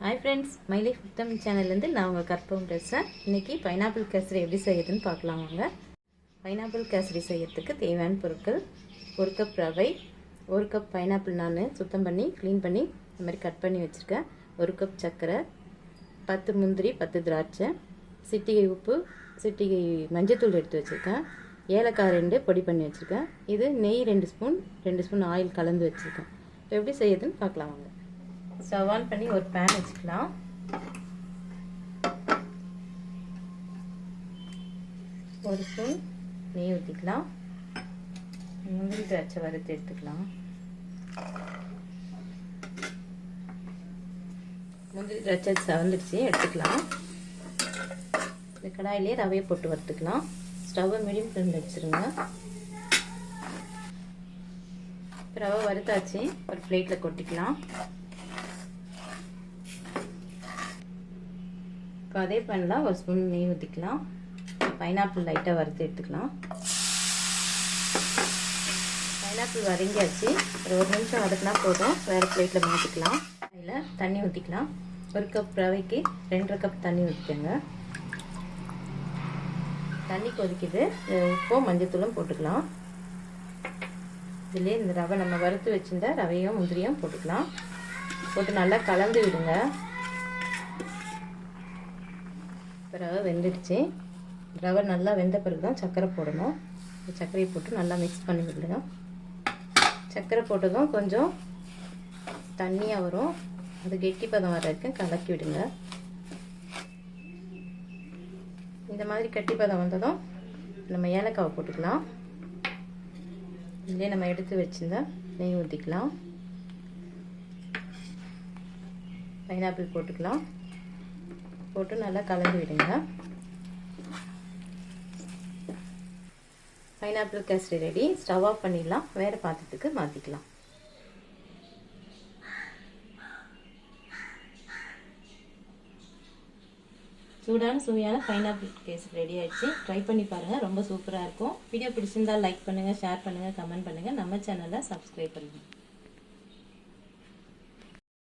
Hi friends, my life Tamil channel இருந்து நான் உங்க கற்பகம் பேசுறேன். இன்னைக்கு பைனாப்பிள் கேசரி எப்படி செய்யறதுன்னு பார்க்கலாம் வாங்க. பைனாப்பிள் கேசரி செய்யறதுக்கு தேவையான பொருட்கள் 1 கப் ரவை, 1 கப் பைனாப்பிள் நான் சுத்தம் பண்ணி க்ளீன் பண்ணி இந்த மாதிரி கட் பண்ணி வச்சிருக்கேன். 1 கப் சர்க்கரை, 10 முந்திரி, 10 திராட்சை, சிட்டிகை உப்பு, சிட்டிகை மஞ்சள் தூள் எடுத்து வச்சிருக்கேன். ஏலக்காய் 2 பொடி பண்ணி வச்சிருக்கேன். இது நெய் 2 ஸ்பூன் ஆயில் கலந்து வச்சிருக்கேன். எப்படி செய்யறதுன்னு பார்க்கலாம் வாங்க. ஸ்டவ் ஆன் பண்ணி ஒரு பேன் வச்சுக்கலாம். ஒரு ஸ்பூன் நெய் ஊற்றிக்கலாம். முந்திரி திராட்சை வறுத்து எடுத்துக்கலாம். முந்திரி திராட்சை செவந்துடுச்சு, எடுத்துக்கலாம். இந்த கடாயிலே ரவையை போட்டு வறுத்துக்கலாம். ஸ்டவ்வை மீடியம் ஃப்ளேமில் வச்சுருங்க. ரவை வறுத்தாச்சு, ஒரு பிளேட்டில் கொட்டிக்கலாம். இப்போ அதே பண்ணலாம், ஒரு ஸ்பூன் நெய் ஊற்றிக்கலாம். பைனாப்பிள் லைட்டாக வறுத்து எடுத்துக்கலாம். பைனாப்பிள் வதங்கியாச்சு, ஒரு நிமிஷம் வதக்கினா போதும். வேறு பிளேட்டில் மாற்றிக்கலாம். அதில் தண்ணி ஊற்றிக்கலாம். 1 கப் ரவைக்கு 2.5 கப் தண்ணி ஊற்றிக்கோங்க. தண்ணி கொதிக்குது, உப்பும் மஞ்சத்தூளும் போட்டுக்கலாம். இதிலே இந்த ரவை நம்ம வறுத்து வச்சுருந்த ரவையும் முந்திரியும் போட்டுக்கலாம். போட்டு நல்லா கலந்து விடுங்க. ரவை வெந்துடுச்சு. ரவை நல்லா வெந்த பிறகு தான் சர்க்கரை போடணும். சர்க்கரையை போட்டு நல்லா மிக்ஸ் பண்ணி விடுங்க. சர்க்கரை போட்டதும் கொஞ்சம் தண்ணியாக வரும், அது கெட்டி பதம் வர வரைக்கும் கலக்கி விடுங்க. இந்த மாதிரி கெட்டி பதம் வந்ததும் நம்ம ஏலக்காவை போட்டுக்கலாம். இதிலே நம்ம எடுத்து வச்சுருந்தா நெய் ஊற்றிக்கலாம். பைனாப்பிள் போட்டுக்கலாம். போட்டு நல்லா கலந்து விடுங்க. Pineapple kesari ready. Stove off பண்ணிடலாம். வேறு பாத்திரத்துக்கு மாற்றிக்கலாம். சூடான சுவையான பைனாப்பிள் கேசரி ரெடி ஆயிடுச்சு. ட்ரை பண்ணி பாருங்கள், ரொம்ப சூப்பராக இருக்கும். வீடியோ பிடிச்சிருந்தால் லைக் பண்ணுங்கள், ஷேர் பண்ணுங்கள், கமெண்ட் பண்ணுங்கள். நம்ம சேனலை சப்ஸ்கிரைப் பண்ணுங்கள்.